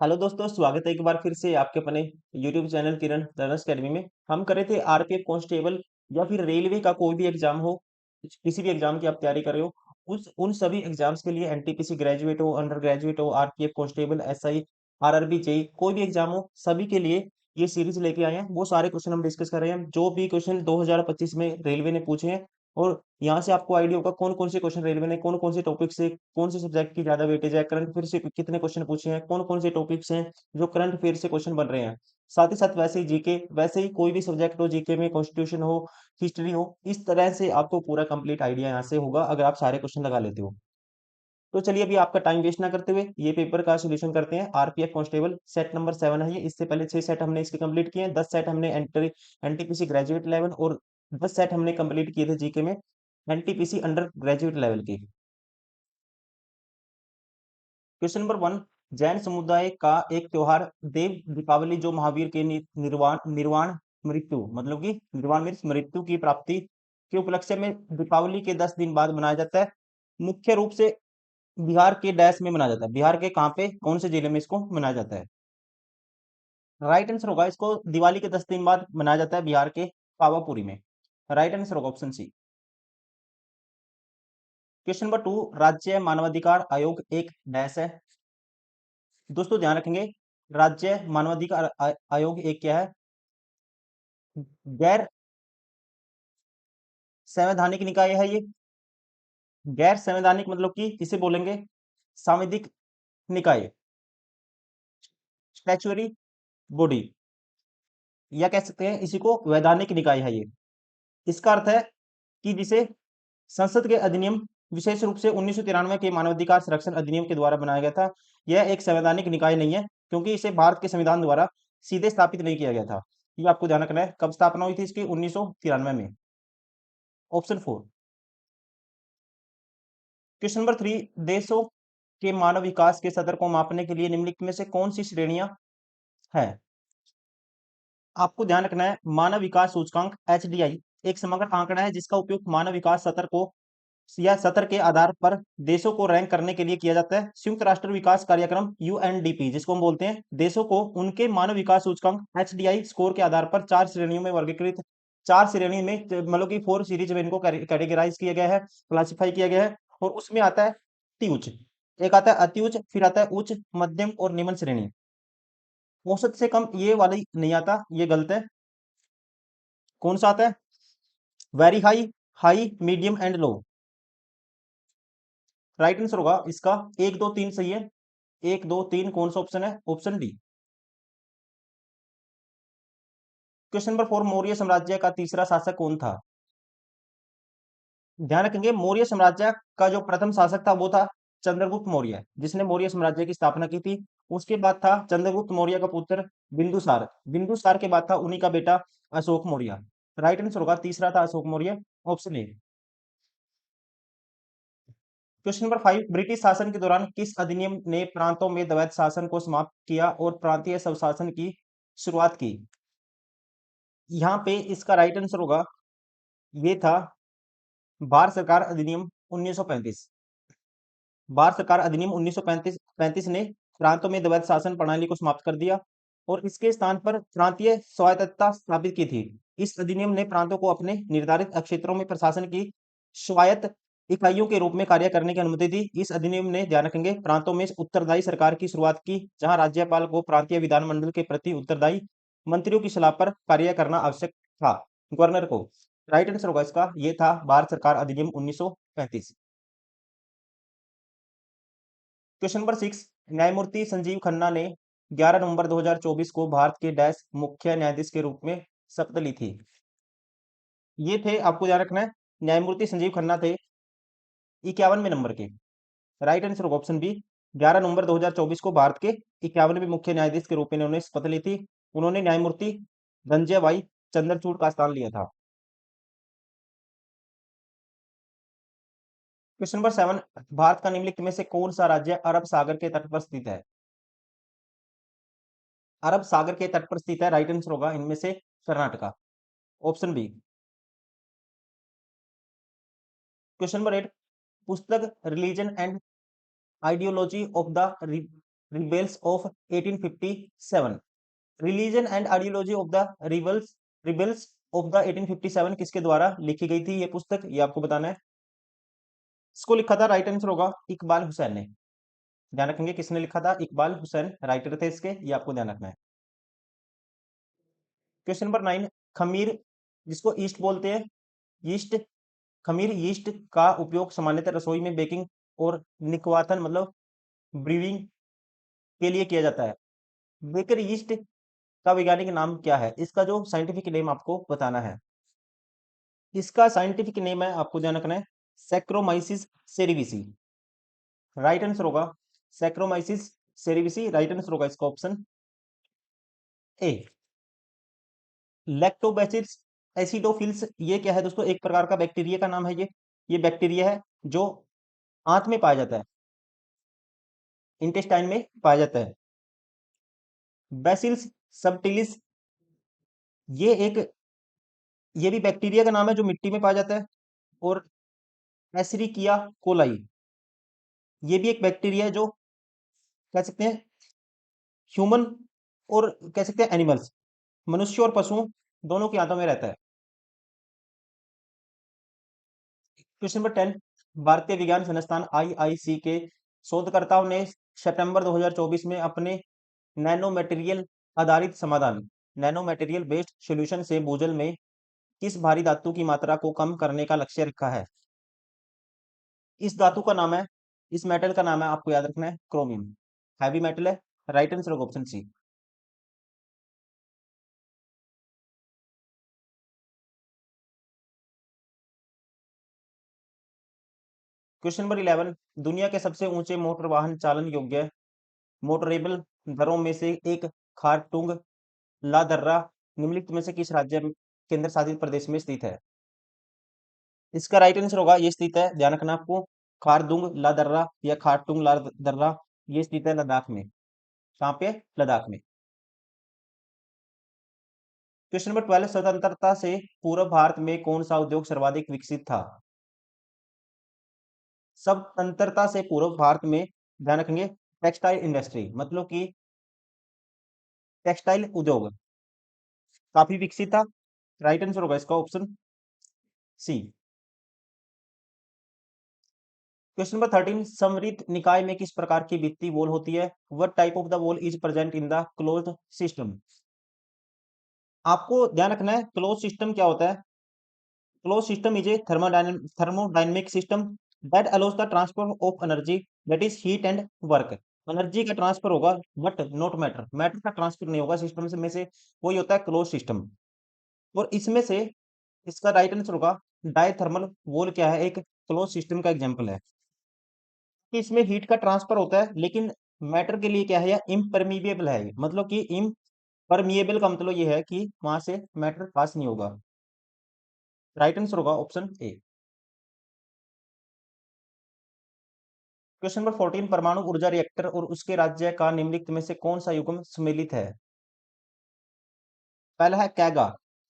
Hello दोस्तों, स्वागत है एक बार फिर से आपके अपने यूट्यूब चैनल किरण रनर्स अकेडमी में। हम कर रहे थे आरपीएफ कांस्टेबल या फिर रेलवे का कोई भी एग्जाम हो, किसी भी एग्जाम की आप तैयारी कर रहे हो, उस उन सभी एग्जाम्स के लिए एनटीपीसी ग्रेजुएट हो, अंडर ग्रेजुएट हो, RPF constable, SI, RRB, JE, कोई भी एग्जाम हो, सभी के लिए ये सीरीज लेके आए हैं। वो सारे क्वेश्चन हम डिस्कस कर रहे हैं जो भी क्वेश्चन 2025 में रेलवे ने पूछे हैं। और यहाँ से आपको आइडिया होगा कौन कौन से क्वेश्चन रेलवे ने कौन कौन से टॉपिक से, कौन से सब्जेक्ट की ज्यादा वेटेज है, करंट अफेयर से कितने क्वेश्चन पूछे हैं, कौन कौन से टॉपिक्स हैं जो करंट अफेयर से क्वेश्चन बन रहे हैं। साथ ही साथ वैसे ही जीके, वैसे ही कोई भी सब्जेक्ट हो, जीके में कॉन्स्टिट्यूशन हो, हिस्ट्री हो, इस तरह से आपको पूरा कंप्लीट आइडिया यहाँ से होगा अगर आप सारे क्वेश्चन लगा लेते हो। तो चलिए अभी आपका टाइम वेस्ट ना करते हुए ये पेपर का सोल्यूशन करते हैं। आरपीएफ कांस्टेबल सेट नंबर 7 है ये। इससे पहले 6 सेट हमने इसके कंप्लीट किए हैं, 10 सेट हमने एनटीपीसी ग्रेजुएट लेवल और 10 सेट हमने कंप्लीट किए थे जीके में एनटीपीसी अंडर ग्रेजुएट लेवल की। क्वेश्चन नंबर 1, जैन समुदाय का एक त्योहार देव दीपावली जो महावीर के निर्वाण निर्वाण मृत्यु मतलब कि निर्वाण मीन्स मृत्यु की प्राप्ति के उपलक्ष्य में दीपावली के 10 दिन बाद मनाया जाता है। मुख्य रूप से बिहार के डैश में मनाया जाता है। बिहार के कहाँ पे, कौन से जिले में इसको मनाया जाता है? राइट आंसर होगा, इसको दिवाली के 10 दिन बाद मनाया जाता है बिहार के पावापुरी में। राइट आंसर होगा ऑप्शन सी। क्वेश्चन नंबर 2, राज्य मानवाधिकार आयोग एक डैश है। दोस्तों ध्यान रखेंगे, राज्य मानवाधिकार आयोग एक क्या है? गैर संवैधानिक निकाय है ये। गैर संवैधानिक मतलब कि इसे बोलेंगे सांविधिक निकाय, स्टैचुअरी बॉडी, या कह सकते हैं इसी को वैधानिक निकाय है ये। इसका अर्थ है कि जिसे संसद के अधिनियम, विशेष रूप से 1993 के मानवाधिकार संरक्षण अधिनियम के द्वारा बनाया गया था। यह एक संवैधानिक निकाय नहीं है क्योंकि इसे भारत के संविधान द्वारा सीधे स्थापित नहीं किया गया था। ये आपको ध्यान रखना है। कब स्थापना हुई थी इसकी? 1993 में। ऑप्शन 4। क्वेश्चन नंबर 3, देशों के मानव विकास के स्तर को मापने के लिए निम्नलिखित में से कौन सी श्रेणियां हैं? आपको ध्यान रखना है, मानव विकास सूचकांक एचडीआई एक समग्र आंकड़ा है जिसका उपयोग मानव विकास स्तर को या सत्र के आधार पर देशों को रैंक करने के लिए किया जाता है। संयुक्त राष्ट्र विकास कार्यक्रम यूएनडीपी जिसको हम बोलते हैं, देशों को उनके मानव विकास सूचकांक एचडीआई स्कोर के आधार पर 4 श्रेणियों में वर्गीकृत, 4 श्रेणी में मतलब कि 4 सीरीज में इनको कैटेगराइज किया गया है, क्लासिफाई किया गया है। और उसमें आता है अति उच्च, एक आता है अति उच्च, फिर आता है उच्च, मध्यम और निम्न श्रेणी। औसत से कम ये वाली नहीं आता, ये गलत है। कौन सा आता है? Very high, high, medium and low. Right answer होगा इसका 1 2 3 सही है। 1 2 3 कौन सा ऑप्शन है? Option D. Question number 4, Maurya साम्राज्य का तीसरा शासक कौन था? ध्यान रखेंगे, मौर्य साम्राज्य का जो प्रथम शासक था वो था चंद्रगुप्त मौर्य, जिसने मौर्य साम्राज्य की स्थापना की थी। उसके बाद था चंद्रगुप्त मौर्य का पुत्र बिंदुसार। बिंदुसार के बाद था उन्हीं का बेटा अशोक मौर्य। राइट आंसर होगा तीसरा था Ashok Maurya, option A. Question number 5, British शासन के दौरान किस अधिनियम ने प्रांतों में द्वैध शासन को समाप्त किया और प्रांतीय स्वशासन की शुरुआत की? यहाँ पे इसका राइट आंसर होगा, ये था भारत सरकार अधिनियम 1935। भारत सरकार अधिनियम 1935 ने प्रांतों में द्वैध शासन प्रणाली को समाप्त कर दिया और इसके स्थान पर प्रांतीय स्वायत्तता स्थापित की थी। इस अधिनियम ने प्रांतों को अपने निर्धारित क्षेत्रों में प्रशासन की स्वायत्त इकाइयों के रूप में कार्य करने की अनुमति दी। इस अधिनियम ने, ध्यान रखेंगे, प्रांतों में उत्तरदायी सरकार की शुरुआत की, जहां राज्यपाल को प्रांतीय विधानमंडल के प्रति उत्तरदायी मंत्रियों की सलाह पर कार्य करना आवश्यक था, गवर्नर को। राइट आंसर होगा इसका, ये था भारत सरकार अधिनियम 1935। क्वेश्चन नंबर 6, न्यायमूर्ति संजीव खन्ना ने 11 नवंबर 2024 को भारत के डैश मुख्य न्यायाधीश के रूप में शपथ ली थी? ये थे, आपको याद रखना है, न्यायमूर्ति संजीव खन्ना थे 51वें नंबर के। राइट आंसर होगा ऑप्शन बी। 11 नवंबर 2024 को भारत के 51वें मुख्य न्यायाधीश के रूप में उन्होंने शपथ ली थी। उन्होंने न्यायमूर्ति रंजन भाई चंद्रचूड़ का स्थान लिया था। क्वेश्चन नंबर 7, भारत का निम्नलिखित में से कौन सा राज्य अरब सागर के तट पर स्थित है? अरब सागर के तट पर स्थित है, राइट आंसर होगा इनमें से Karnataka, option B. Question number 8, पुस्तक religion and ideology of the rebels of 1857। Religion and ideology of the rebels rebels of the 1857 किसके द्वारा लिखी गई थी ये पुस्तक, ये आपको बताना है। इसको लिखा था, राइट आंसर होगा, इकबाल हुसैन ने। ध्यान रखेंगे किसने लिखा था, इकबाल हुसैन राइटर थे इसके, ये आपको ध्यान रखना है। क्वेश्चन नंबर 9, खमीर जिसको ईस्ट बोलते हैं, ईस्ट, खमीर ईस्ट का उपयोग सामान्यतः रसोई में बेकिंग और निकवाथन मतलब ब्रीविंग के लिए किया जाता है। बेकर ईस्ट का वैज्ञानिक नाम क्या है, इसका जो साइंटिफिक नेम आपको बताना है। इसका साइंटिफिक नेम है, आपको ध्यान रखना है, सैक्रोमाइसिस सेरिविसी। राइट आंसर होगा सैक्रोमाइसिस सेरिविसी, राइट आंसर होगा इसका ऑप्शन ए। लैक्टोबैसिलस एसिडोफिल्स, ये क्या है दोस्तों, एक प्रकार का बैक्टीरिया का नाम है ये बैक्टीरिया है जो आंत में पाया जाता है, इंटेस्टाइन में पाया जाता है। बैसिलस सबटिलिस, ये एक, ये भी बैक्टीरिया का नाम है जो मिट्टी में पाया जाता है। और एसरिकिया कोलाई, ये भी एक बैक्टीरिया है जो कह सकते हैं ह्यूमन और कह सकते हैं एनिमल्स, मनुष्य और पशुओं दोनों की आंतों में रहता है। क्वेश्चन नंबर 10, भारतीय विज्ञान संस्थान आईआईसी के शोधकर्ताओं ने सितंबर 2024 में अपने नैनो मटेरियल आधारित समाधान, नैनो मटेरियल बेस्ड सॉल्यूशन से भूजल में किस भारी धातु की मात्रा को कम करने का लक्ष्य रखा है। इस धातु का नाम है, इस मेटल का नाम है, आपको याद रखना है, क्रोमियम। हैवी मेटल है, राइट आंसर होगा ऑप्शन सी। क्वेश्चन नंबर 11, दुनिया के सबसे ऊंचे मोटर वाहन चालन योग्य मोटरेबल दरों में से एक खारतुंग ला दर्रा निम्नलिखित में से किस राज्य केंद्र शासित प्रदेश में स्थित है। इसका राइट आंसर होगा, ये स्थित है, ध्यान रखना आपको, खारदुंग ला दर्रा या खारतुंग ला दर्रा, ये स्थित है लद्दाख में। कहाँ पे, लद्दाख में। क्वेश्चन नंबर 12, स्वतंत्रता से पूर्व भारत में कौन सा उद्योग सर्वाधिक विकसित था। स्वतंत्रता से पूर्व भारत में, ध्यान रखेंगे, टेक्सटाइल इंडस्ट्री मतलब कि टेक्सटाइल उद्योग काफी विकसित था। राइट आंसर होगा इसका ऑप्शन सी। क्वेश्चन नंबर 13, समृद्ध निकाय में किस प्रकार की वित्तीय वॉल होती है। What type of the wall is present in the closed system. आपको ध्यान रखना है क्लोज सिस्टम क्या होता है। Close system is a thermodynamic system that allows the transfer of energy, that is heat and work. Energy का transfer होगा but not matter, matter का ट्रांसफर नहीं होगा सिस्टम से में से, वही होता है क्लोज सिस्टम। और इसमें से इसका राइट आंसर होगा डायथर्मल वॉल, क्या है, एक क्लोज सिस्टम का एग्जांपल है कि इसमें हीट का ट्रांसफर होता है लेकिन मैटर के लिए क्या है, इम्परमीबल है, मतलब कि इम्परमिएबल का मतलब ये है कि वहां से मैटर पास नहीं होगा। राइट आंसर होगा ऑप्शन ए। क्वेश्चन नंबर 14, परमाणु ऊर्जा रिएक्टर और उसके राज्य का निम्नलिखित में से कौन सा युग्म सम्मिलित है। पहला है कैगा।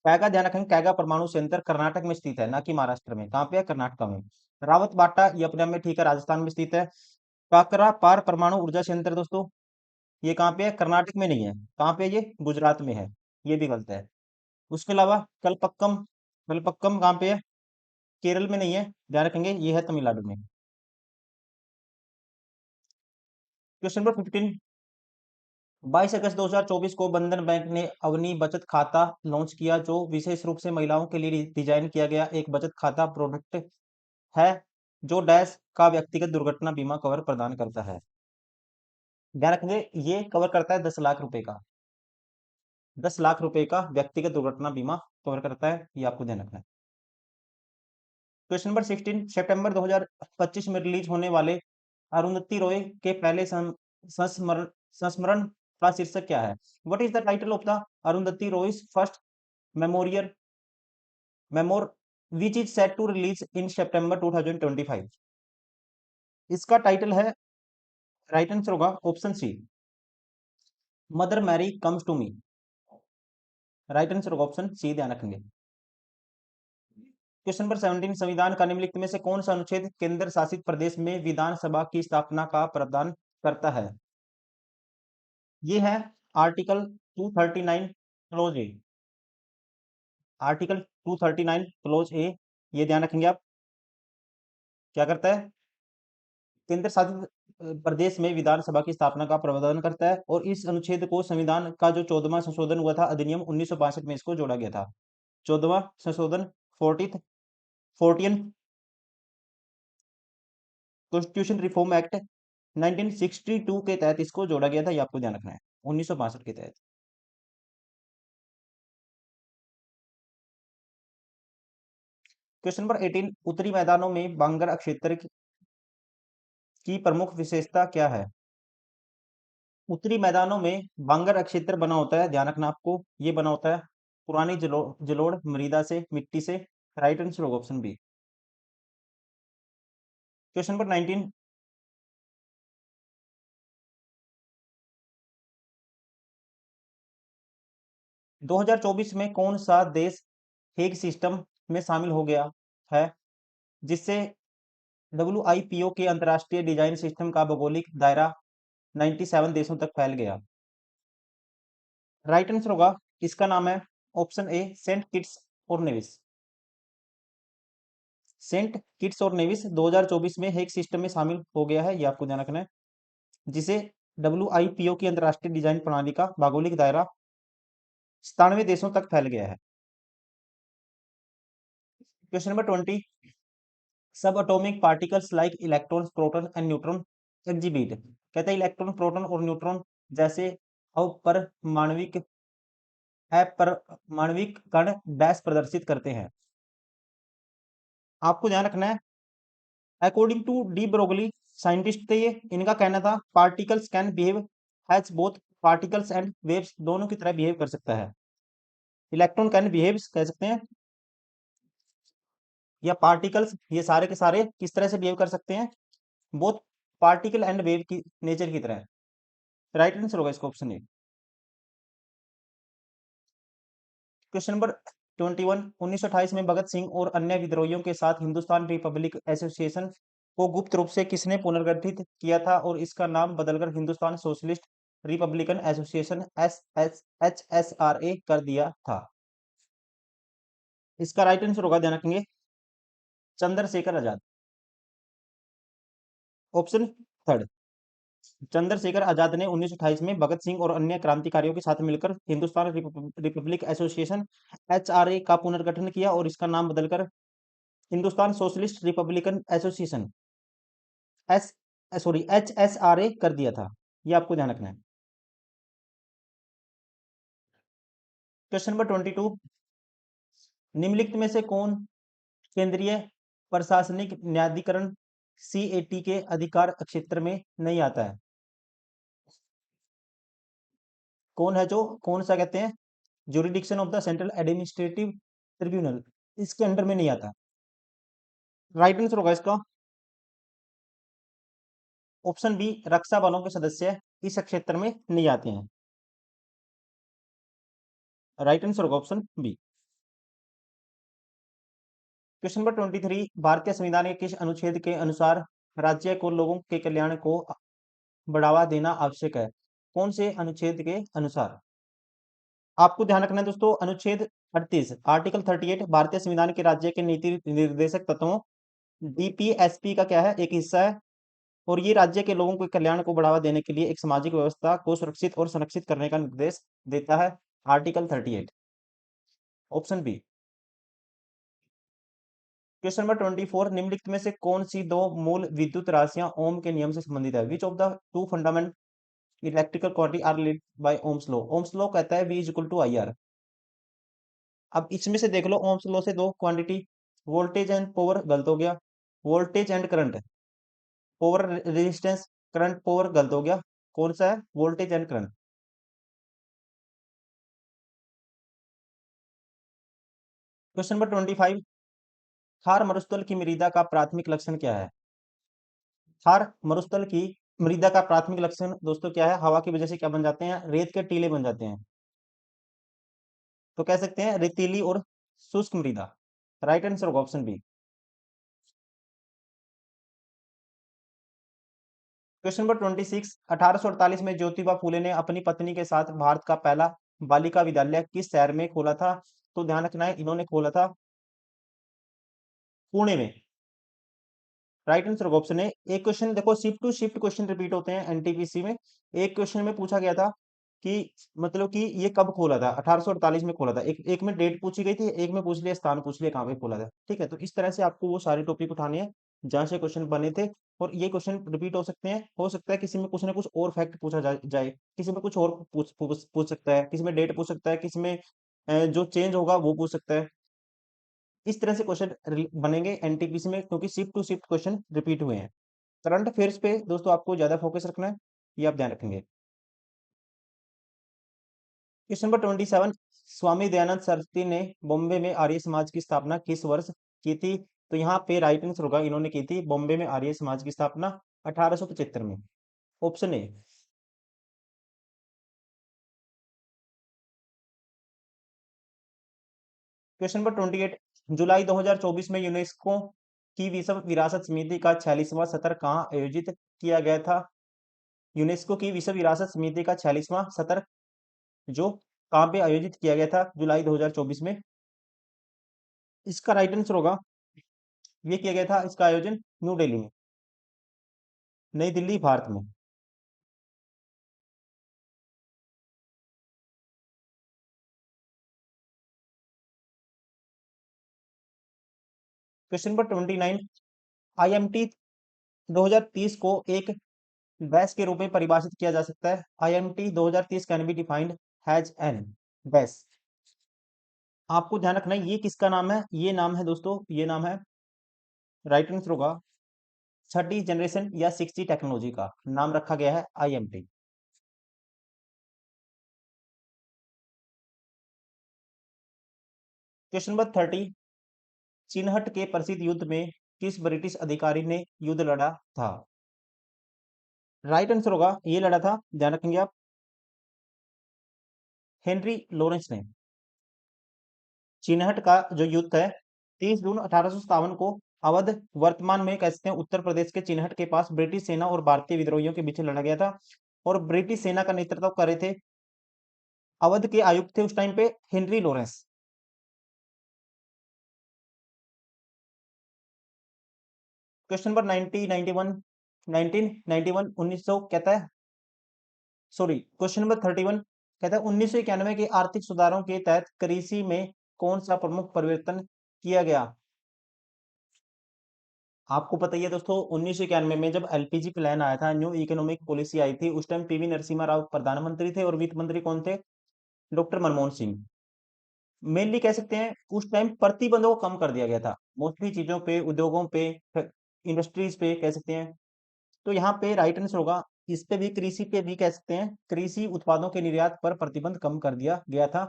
कैगा, ध्यान रखेंगे, कैगा परमाणु संयंत्र कर्नाटक में स्थित है, ना कि महाराष्ट्र में। कहाँ पे है, कर्नाटक में। रावत बाटा, ये अपने आप में ठीक है, राजस्थान में स्थित है। काकरा पार परमाणु ऊर्जा संयंत्र दोस्तों, ये कहाँ पे है, कर्नाटक में नहीं है, कहाँ पे है ये, गुजरात में है, ये भी गलत है। उसके अलावा कलपक्कम, कलपक्कम कहाँ पे है, केरल में नहीं है, ध्यान रखेंगे, ये है तमिलनाडु में। क्वेश्चन नंबर 15, 22 अगस्त 2024 को बंधन बैंक ने अवनी बचत खाता लॉन्च किया, जो विशेष रूप से महिलाओं के लिए डिजाइन किया गया एक बचत खाता प्रोडक्ट है, जो डैश का व्यक्तिगत दुर्घटना बीमा कवर प्रदान करता है। ध्यान रखेंगे, ये कवर करता है 10 लाख रुपए का, 10 लाख रुपए का व्यक्तिगत दुर्घटना बीमा कवर करता है, ये आपको ध्यान रखना है। क्वेश्चन नंबर 16, सितंबर 2025 में रिलीज होने वाले अरुंधति रॉय के पहले संस्मरण संस्मरण का शीर्षक क्या है। What is the title of the Arundhati Roy's first memorial memoir which is set to release in September 2025। इसका टाइटल है, राइट आंसर होगा option C, Mother Mary comes to me. Right answer होगा ऑप्शन सी, ध्यान रखेंगे। क्वेश्चन नंबर 17, संविधान का निम्नलिखित में से कौन सा अनुच्छेद केंद्र शासित प्रदेश में विधानसभा की स्थापना का प्रावधान करता है। ये है आर्टिकल 239 क्लोज ए। आर्टिकल 239 क्लोज ए, ये ध्यान रखेंगे आप। क्या करता है? केंद्र शासित प्रदेश में विधानसभा की स्थापना का प्रावधान करता है, और इस अनुच्छेद को संविधान का जो 14वां संशोधन हुआ था, अधिनियम 1962 में इसको जोड़ा गया था। 14वां संशोधन, 14th कॉन्स्टिट्यूशन रिफॉर्म एक्ट 1962 के तहत इसको जोड़ा गया था, ये आपको ध्यान रखना है, 1962 के तहत। क्वेश्चन नंबर 18, उत्तरी मैदानों में बांगर क्षेत्र की प्रमुख विशेषता क्या है? उत्तरी मैदानों में बांगर क्षेत्र बना होता है, ध्यान रखना आपको, ये बना होता है पुरानी जलोढ़ मृदा से, मिट्टी से। राइट आंसर होगा ऑप्शन बी। क्वेश्चन नंबर 19, 2024 में कौन सा देश हेग सिस्टम में शामिल हो गया है, जिससे डब्ल्यूआईपीओ के अंतर्राष्ट्रीय डिजाइन सिस्टम का भौगोलिक दायरा 97 देशों तक फैल गया? राइट आंसर होगा, इसका नाम है ऑप्शन ए, सेंट किट्स और नेविस। सेंट किट्स और नेविस 2024 में हेग सिस्टम में शामिल हो गया है, ये आपको ध्यान रखना है, जिसे डब्ल्यूआईपीओ की अंतर्राष्ट्रीय डिजाइन प्रणाली का भौगोलिक दायरा 97 देशों तक फैल गया है। क्वेश्चन नंबर 20, सब atomic particles like electron, proton and neutron exhibit, कहते हैं इलेक्ट्रॉन, प्रोटॉन और न्यूट्रॉन जैसे अपरमाणविक कण डैश प्रदर्शित करते हैं। आपको ध्यान रखना है, according to de Broglie, scientist थे ये, इनका कहना था particles can behave as both particles and waves, दोनों की तरह बिहेव कर सकता है। इलेक्ट्रॉन कैन बिहेव्स कह सकते हैं, या पार्टिकल्स, ये सारे के सारे किस तरह से बिहेव कर सकते हैं? बोथ पार्टिकल एंड वेव की नेचर की तरह। राइट आंसर होगा इसका ऑप्शन ए। क्वेश्चन नंबर 21, 1928 में भगत सिंह और अन्य विद्रोहियों के साथ हिंदुस्तान रिपब्लिक एसोसिएशन को गुप्त रूप से किसने पुनर्गठित किया था, और इसका नाम बदलकर Hindustan socialist Republican association HSRA कर दिया था? इसका राइट आंसर होगा, ध्यान रखेंगे, चंद्रशेखर आजाद। ऑप्शन थर्ड, चंद्रशेखर आजाद ने 1928 में भगत सिंह और अन्य क्रांतिकारियों के साथ मिलकर हिंदुस्तान रिपब्लिक एसोसिएशन HRA का पुनर्गठन किया, और इसका नाम बदलकर Hindustan socialist Republican association S sorry HSRA कर दिया था, ये आपको ध्यान रखना है। क्वेश्चन नंबर 22, निम्नलिखित में से कौन केंद्रीय प्रशासनिक न्यायाधिकरण CAT के अधिकार क्षेत्र में नहीं आता है? कौन है, जो कौन सा कहते हैं jurisdiction of the central administrative tribunal, इसके अंडर में नहीं आता? राइट आंसर होगा इसका ऑप्शन बी, रक्षा बलों के सदस्य इस क्षेत्र में नहीं आते हैं। राइट आंसर होगा ऑप्शन बी। क्वेश्चन नंबर 23, भारतीय संविधान के किस अनुच्छेद के अनुसार राज्य को लोगों के कल्याण को बढ़ावा देना आवश्यक है? कौन से अनुच्छेद के अनुसार? आपको ध्यान रखना है दोस्तों, अनुच्छेद 38, आर्टिकल 38 भारतीय संविधान के राज्य के नीति निर्देशक तत्वों DPSP का क्या है, एक हिस्सा है, और ये राज्य के लोगों के कल्याण को बढ़ावा देने के लिए एक सामाजिक व्यवस्था को सुरक्षित और संरक्षित करने का निर्देश देता है। Article 38, option B. Question number 24, निम्नलिखित में से कौन सी दो मूल विद्युत राशियां ओम के नियम से संबंधित है? Which of the two fundament electrical quantity are related by Ohm's law? Ohm's law कहता है V is equal to IR। अब इसमें से देख लो, ओम्स लॉ से दो क्वांटिटी, वोल्टेज एंड पावर गलत हो गया, voltage and current, power resistance, current power गलत हो गया, कौन सा है? Voltage and current. Question number 25, Thar मरुस्थल की मृदा का प्राथमिक लक्षण क्या है? थार मरुस्थल की मृदा का प्राथमिक लक्षण दोस्तों क्या है? हवा की वजह से क्या बन जाते हैं? रेत के टीले बन जाते हैं, तो कह सकते हैं रेतीली और शुष्क मृदा। राइट आंसर होगा ऑप्शन बी। क्वेश्चन नंबर 26, 1848 में ज्योतिबा फूले ने अपनी पत्नी के साथ भारत का पहला बालिका विद्यालय किस शहर में खोला था? तो ध्यान रखना है, इन्होंने खोला था पुणे में। राइट आंसर ऑप्शन है। एक क्वेश्चन देखो, shift to shift question repeat होते हैं एनटीपीसी में। एक क्वेश्चन में पूछा गया था कि मतलब कि ये कब खोला था, 1848 में खोला था। एक एक में डेट पूछी गई थी, एक में पूछ लिया स्थान, पूछ लिया कहाँ पे खोला था। ठीक है, तो इस तरह से आपको वो सारे टॉपिक उठाने हैं जहाँ से क्वेश्चन बने थे। और ये क्वेश्चन रिपीट हो सकते हैं, हो सकता है किसी में कुछ ना कुछ और फैक्ट पूछा जाए, किसी में कुछ और पूछ सकता है, किसी में डेट पूछ सकता है, किसी में जो चेंज होगा वो पूछ सकता है। इस तरह से क्वेश्चन बनेंगे एनटीपीसी में, क्योंकि shift to shift question repeat हुए हैं। करंट अफेयर्स पे दोस्तों आपको ज्यादा फोकस रखना है, ये आप ध्यान रखेंगे। क्वेश्चन नंबर 27, स्वामी दयानंद सरस्वती ने बॉम्बे में आर्य समाज की स्थापना किस वर्ष की थी? तो यहाँ पे राइट आंसर होगा, इन्होंने की थी बॉम्बे में आर्य समाज की स्थापना 1875 में। Option A. क्वेश्चन नंबर 28, जुलाई 2024 में यूनेस्को की विश्व विरासत समिति का 46वां सत्र कहाँ आयोजित किया गया था? यूनेस्को की विश्व विरासत समिति का 46वां सत्र जो कहाँ पे आयोजित किया गया था जुलाई 2024 में? इसका राइट आंसर होगा, ये किया गया था इसका आयोजन न्यू दिल्ली में, नई दिल्ली, भारत में। क्वेश्चन नंबर 29, आईएमटी 2030 को एक बैच के रूप में परिभाषित किया जा सकता है। IMT 2030 can be defined has an batch. आपको ध्यान रखना है ये किसका नाम है, ये नाम है दोस्तों, ये नाम है, राइट आंसर होगा, छठी जनरेशन या 6G टेक्नोलॉजी का नाम रखा गया है आईएमटी। क्वेश्चन नंबर 30, चिनहट के प्रसिद्ध युद्ध में किस ब्रिटिश अधिकारी ने युद्ध लड़ा था? राइट आंसर होगा, ये लड़ा था, ध्यान रखेंगे आप, हेनरी लॉरेंस ने। चिनहट का जो युद्ध है 30 जून 1857 को अवध, वर्तमान में कह सकते हैं उत्तर प्रदेश के चिनहट के पास, ब्रिटिश सेना और भारतीय विद्रोहियों के बीच लड़ा गया था। और ब्रिटिश सेना का नेतृत्व कर रहे थे, अवध के आयुक्त थे उस टाइम पे हेनरी लॉरेंस। क्वेश्चन नंबर 90, 91, 1991, 1900 कहता है, सॉरी क्वेश्चन नंबर 31 कहता है 1991 के आर्थिक सुधारों के तहत कृषि में कौन सा प्रमुख परिवर्तन किया गया? आपको पता ही है दोस्तों, 1991 में जब एलपीजी प्लान आया था, न्यू इकोनॉमिक पॉलिसी आई थी, उस टाइम पीवी नरसिम्हा राव प्रधानमंत्री थे और वित्त मंत्री कौन थे? डॉक्टर मनमोहन सिंह। मेनली कह सकते हैं उस टाइम प्रतिबंधों को कम कर दिया गया था, मोस्टली चीजों पे, उद्योगों पे, इंडस्ट्रीज पे कह सकते हैं। तो यहाँ पे राइट आंसर होगा, इस पे भी, कृषि पे भी कह सकते हैं, कृषि उत्पादों के निर्यात पर प्रतिबंध कम कर दिया गया था।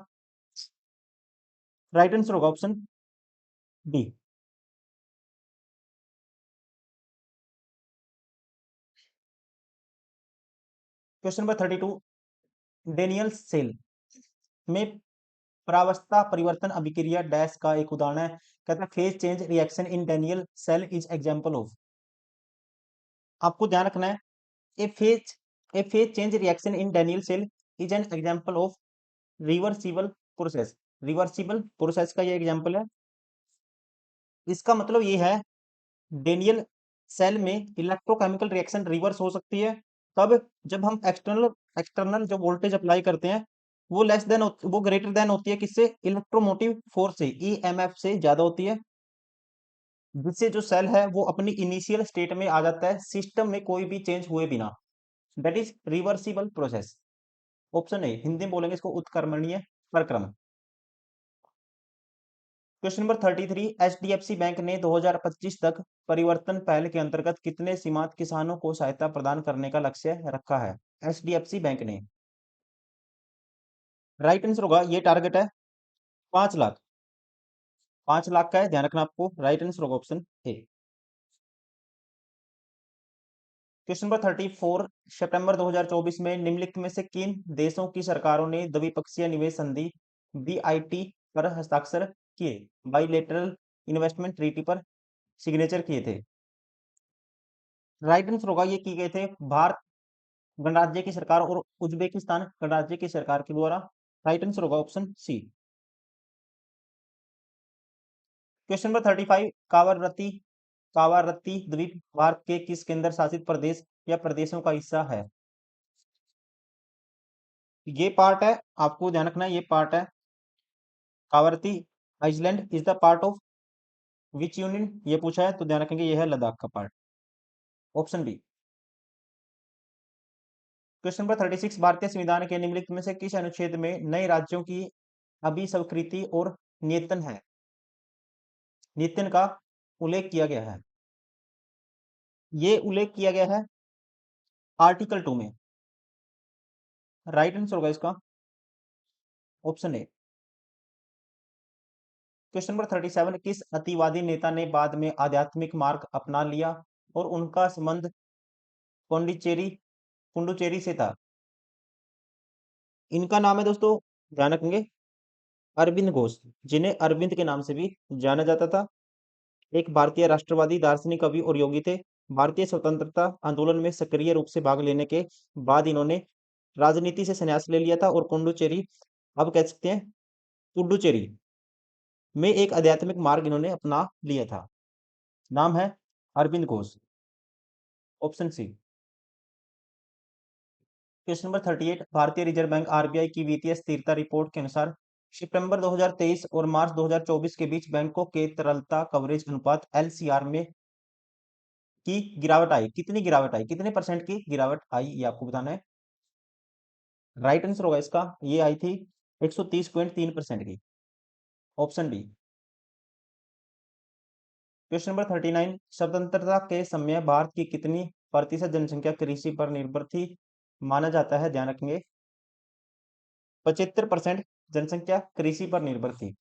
राइट आंसर होगा option D. Question number 32, Daniell cell में प्रावस्था परिवर्तन अभिक्रिया डैश का एक उदाहरण है। कहता है phase change reaction in Daniell cell is example of. आपको ध्यान रखना है, a phase a phase change reaction in Daniell cell is an example of reversible process. Reversible process का ये एग्जांपल है। इसका मतलब ये है, डेनियल सेल में इलेक्ट्रोकेमिकल रिएक्शन रिवर्स हो सकती है तब जब हम एक्सटर्नल एक्सटर्नल जो वोल्टेज अप्लाई करते हैं वो लेस देन, वो ग्रेटर देन होती है किससे? इलेक्ट्रोमोटिव फोर्स से, ईएमएफ से ज्यादा होती है, जिससे जो सेल है वो अपनी इनिशियल स्टेट में आ जाता है सिस्टम में कोई भी चेंज हुए बिना। That is reversible process. Option A, Hindi में बोलेंगे इसको उत्क्रमणीय प्रक्रम। क्वेश्चन नंबर 33, एचडीएफसी बैंक ने 2025 तक परिवर्तन पहल के अंतर्गत कितने सीमांत किसानों को सहायता प्रदान करने का लक्ष्य रखा है? एचडीएफसी बैंक ने। राइट आंसर होगा, ये टारगेट है 5 लाख, 5 लाख का है, ध्यान रखना आपको। राइट आंसर होगा ऑप्शन ए। क्वेश्चन नंबर 34, सितंबर 2024 में निम्नलिखित में से किन देशों की सरकारों ने द्विपक्षीय निवेश संधि बीआईटी पर हस्ताक्षर किए? बाइलेटरल इन्वेस्टमेंट ट्रीटी पर सिग्नेचर किए थे। राइट आंसर होगा, ये किए गए थे भारत गणराज्य की सरकार और उज्बेकिस्तान गणराज्य की सरकार के द्वारा। राइट आंसर होगा option C. Question number 35, Kavaratti Kavaratti द्वीप भारत के किस केंद्र शासित प्रदेश या प्रदेशों का हिस्सा है? ये पार्ट है, आपको ध्यान रखना है, ये पार्ट है। Kavaratti island is the part of which union, ये पूछा है, तो ध्यान रखेंगे ये है लद्दाख का part. Option B. Question number 36, भारतीय संविधान के निम्नलिखित में से किस अनुच्छेद में नए राज्यों की अभिस्वीकृति और नियंत्रण का उल्लेख किया गया है? ये उल्लेख किया गया है आर्टिकल 2 में। राइट आंसर होगा इसका ऑप्शन ए। क्वेश्चन नंबर 37, किस अतिवादी नेता ने बाद में आध्यात्मिक मार्ग अपना लिया और उनका संबंध पौंडीचेरी पुडुचेरी से था? इनका नाम है दोस्तों, ध्यान रखेंगे, अरविंद घोष, जिन्हें अरविंद के नाम से भी जाना जाता था। एक भारतीय राष्ट्रवादी दार्शनिक कवि और योगी थे। भारतीय स्वतंत्रता आंदोलन में सक्रिय रूप से भाग लेने के बाद इन्होंने राजनीति से संन्यास ले लिया था और पुडुचेरी, अब कह सकते हैं पुडुचेरी में एक आध्यात्मिक मार्ग इन्होंने अपना लिया था। नाम है Arvind Ghosh. Option C. Question number 38, भारतीय रिजर्व बैंक आरबीआई की वित्तीय स्थिरता रिपोर्ट के अनुसार सितंबर 2023 और मार्च 2024 के बीच बैंकों के तरलता कवरेज अनुपात एलसीआर में की गिरावट आई। कितनी गिरावट आई, कितने परसेंट की गिरावट आई, ये आपको बताना है। राइट आंसर होगा इसका, ये आई थी 130.3% की। Option B. क्वेश्चन नंबर 39, स्वतंत्रता के समय भारत की कितनी प्रतिशत जनसंख्या कृषि पर निर्भर थी माना जाता है? ध्यान रखेंगे, 75% जनसंख्या कृषि पर निर्भर थी,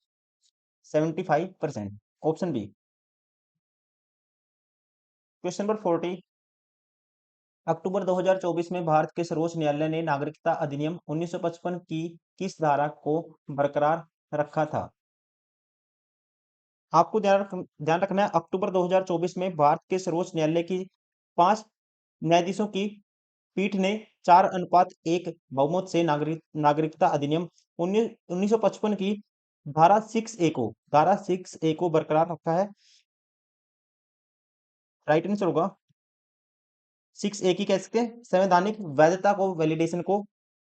75%। Option B. क्वेश्चन नंबर 40, अक्टूबर 2024 में भारत के सर्वोच्च न्यायालय ने नागरिकता अधिनियम 1955 की किस धारा को बरकरार रखा था? आपको ध्यान रखना है, अक्टूबर 2024 में भारत के सर्वोच्च न्यायालय की 5 न्यायाधीशों की पीठ ने 4:1 बहुमत से नागरिकता अधिनियम 1955 की धारा 6A को बरकरार रखा है। राइट आंसर होगा 6A की, कह सकते हैं संवैधानिक वैधता को, वैलिडेशन को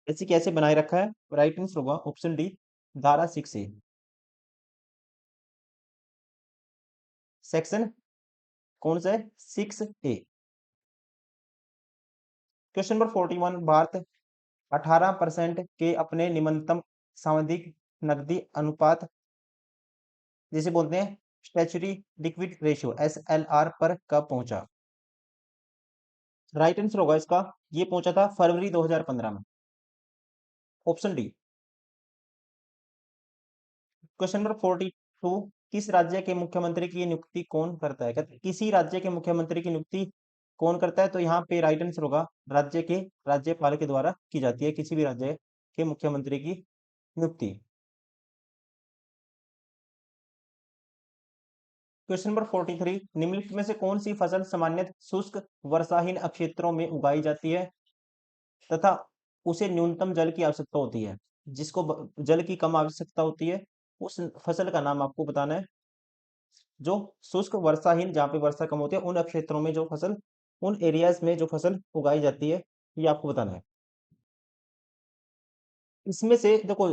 ऐसी कैसे बनाए रखा है? राइट आंसर होगा ऑप्शन डी, धारा 6A, सेक्शन कौन सा है? 6A। क्वेश्चन नंबर 41, भारत 18% के अपने निम्नतम सामूहिक नकदी अनुपात, जिसे बोलते हैं स्टैच्यूरी लिक्विड रेशियो SLR, पर कब पहुंचा? राइट आंसर होगा इसका, ये पहुंचा था फरवरी 2015 में। Option D. क्वेश्चन नंबर 42, किस राज्य के मुख्यमंत्री की नियुक्ति कौन करता है? कहते हैं, किसी राज्य के मुख्यमंत्री की नियुक्ति कौन करता है? तो यहाँ पे राइट आंसर होगा राज्य के राज्यपाल के द्वारा की जाती है किसी भी राज्य के मुख्यमंत्री की नियुक्ति। क्वेश्चन नंबर 43, निम्नलिखित में से कौन सी फसल सामान्यतः शुष्क वर्षाहीन क्षेत्रों में उगाई जाती है तथा उसे न्यूनतम जल की आवश्यकता होती है? जिसको जल की कम आवश्यकता होती है, उस फसल का नाम आपको बताना है। जो शुष्क वर्षाहीन, जहाँ पे वर्षा कम होती है, उन क्षेत्रों में जो फसल, उन एरियाज में जो फसल उगाई जाती है, ये आपको बताना है। इसमें से देखो,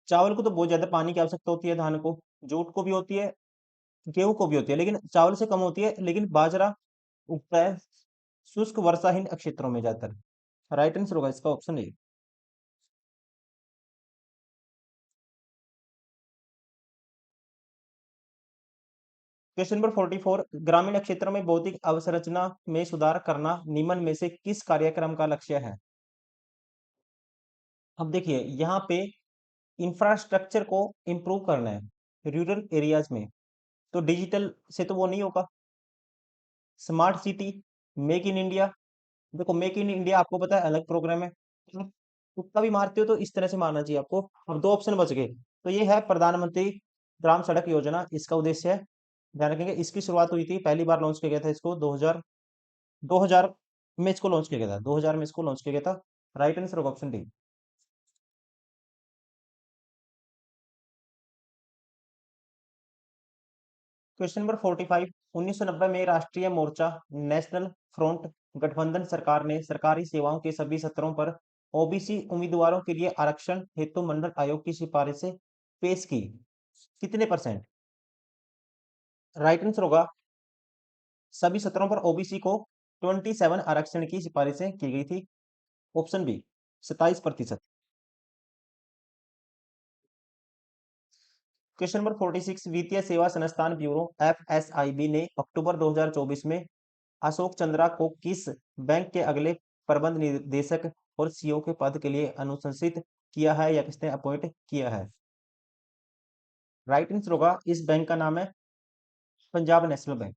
चावल को तो बहुत ज्यादा पानी की आवश्यकता होती है, धान को, जूट को भी होती है, गेहूं को भी होती है, लेकिन चावल से कम होती है। लेकिन बाजरा उगता है शुष्क वर्षाहीन क्षेत्रों में ज्यादातर। राइट आंसर होगा इसका ऑप्शन ए। क्वेश्चन नंबर 44, ग्रामीण क्षेत्रों में भौतिक अवसंरचना में सुधार करना निम्न में से किस कार्यक्रम का लक्ष्य है? अब देखिए, यहाँ पे इंफ्रास्ट्रक्चर को इम्प्रूव करना है रूरल एरियाज में, तो डिजिटल से तो वो नहीं होगा। Smart city, make in India, देखो मेक इन इंडिया आपको पता है अलग प्रोग्राम है, आप तुक्का भी मारते हो तो इस तरह से मारना चाहिए आपको। अब दो ऑप्शन बच गए, तो ये है प्रधानमंत्री ग्राम सड़क योजना, इसका उद्देश्य है, ध्यान रखेंगे, इसकी शुरुआत हुई थी, पहली बार लॉन्च किया गया था इसको 2000 में इसको लॉन्च किया गया था, 2000 में इसको लॉन्च किया गया था। राइट आंसर होगा ऑप्शन डी। क्वेश्चन नंबर 45, 1990 में राष्ट्रीय मोर्चा नेशनल फ्रंट गठबंधन सरकार ने सरकारी सेवाओं के सभी स्तरों पर ओबीसी उम्मीदवारों के लिए आरक्षण हेतु मंडल आयोग की सिफारिशें पेश की। कितने परसेंट? राइट आंसर होगा सभी सत्रों पर ओबीसी को 27 आरक्षण की सिफारिशें की गई थी। Option B 27%। क्वेश्चन नंबर 46, वित्तीय सेवा संस्थान ब्यूरो एफएसआईबी ने अक्टूबर 2024 में अशोक चंद्रा को किस बैंक के अगले प्रबंध निदेशक और सीईओ के पद के लिए अनुशंसित किया है या किसने अपॉइंट किया है? राइट आंसर होगा इस बैंक का नाम है Punjab national bank.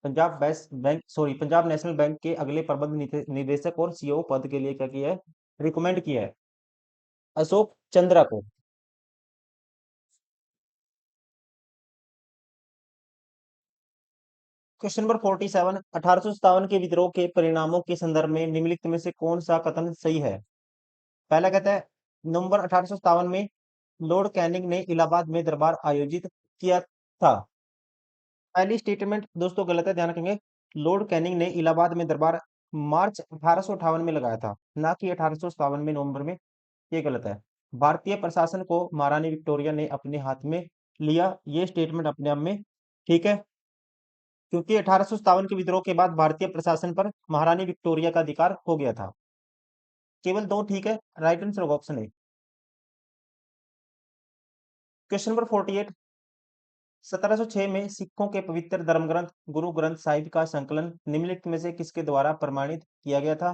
Punjab national bank के अगले प्रबंध निदेशक और सीईओ पद के लिए क्या किया है? रिकमेंड किया है अशोक चंद्रा को। क्वेश्चन नंबर 47, 1857 के विद्रोह के परिणामों के संदर्भ में निम्नलिखित में से कौन सा कथन सही है? पहला कहता है नवंबर 1857 में लॉर्ड कैनिंग ने इलाहाबाद में दरबार आयोजित किया था। पहली स्टेटमेंट दोस्तों गलत है, ध्यान रखेंगे। लॉर्ड कैनिंग ने इलाहाबाद में दरबार मार्च 1858 में लगाया था, ना कि 1857 में नवंबर में। ये गलत है। भारतीय प्रशासन को महारानी विक्टोरिया ने अपने हाथ में लिया, ये स्टेटमेंट अपने आप में ठीक है, क्योंकि 1857 के विद्रोह के बाद भारतीय प्रशासन पर महारानी विक्टोरिया का अधिकार हो गया था। केवल दो ठीक है, राइट आंसर होगा ऑप्शन ए। क्वेश्चन नंबर 48, 1706 में सिखों के पवित्र धर्म ग्रंथ गुरु ग्रंथ साहिब का संकलन निम्नलिखित में से किसके द्वारा प्रमाणित किया गया था?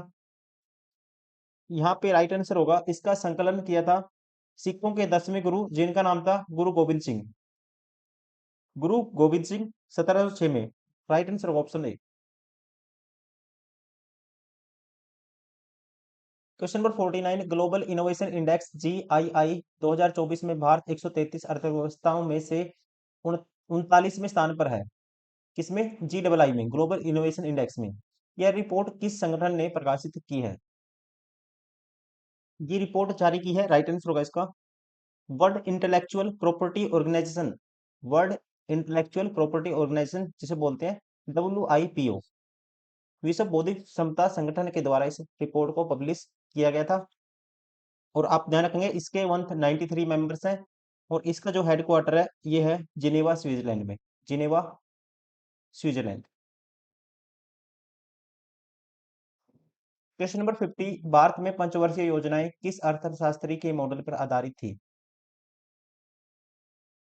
यहाँ पे राइट आंसर होगा इसका संकलन किया था सिखों के 10वें गुरु, जिनका नाम था गुरु गोविंद सिंह। गुरु गोविंद सिंह 1706 में। राइट आंसर होगा option A. Question number 49, global innovation index GII 2024 में भारत 133 अर्थव्यवस्थाओं में से 39वें स्थान पर है। किसमें? जी डबल आई में, ग्लोबल इनोवेशन इंडेक्स में। यह रिपोर्ट किस संगठन ने प्रकाशित की है? ये रिपोर्ट जारी की है, राइट आंसर होगा इसका world intellectual property organisation. World intellectual property organisation जिसे बोलते हैं WIPO, विश्व बौद्धिक क्षमता संगठन के द्वारा इस रिपोर्ट को पब्लिश किया गया था। और आप ध्यान रखेंगे इसके 193 मेंबर्स हैं और इसका जो हेडक्वार्टर है ये है जिनेवा स्विट्जरलैंड में। Geneva Switzerland. Question number 50, Bharat में पंचवर्षीय योजनाएं किस अर्थशास्त्री के मॉडल पर आधारित थी?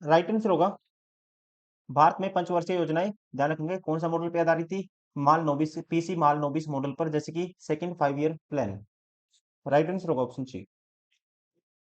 राइट आंसर होगा भारत में पंचवर्षीय योजनाएं, ध्यान रखेंगे कौन सा मॉडल पे आधारित थी? माल नोबिस, पीसी माल नोबिस मॉडल पर, जैसे कि second 5 year plan. Right answer होगा ऑप्शन सी।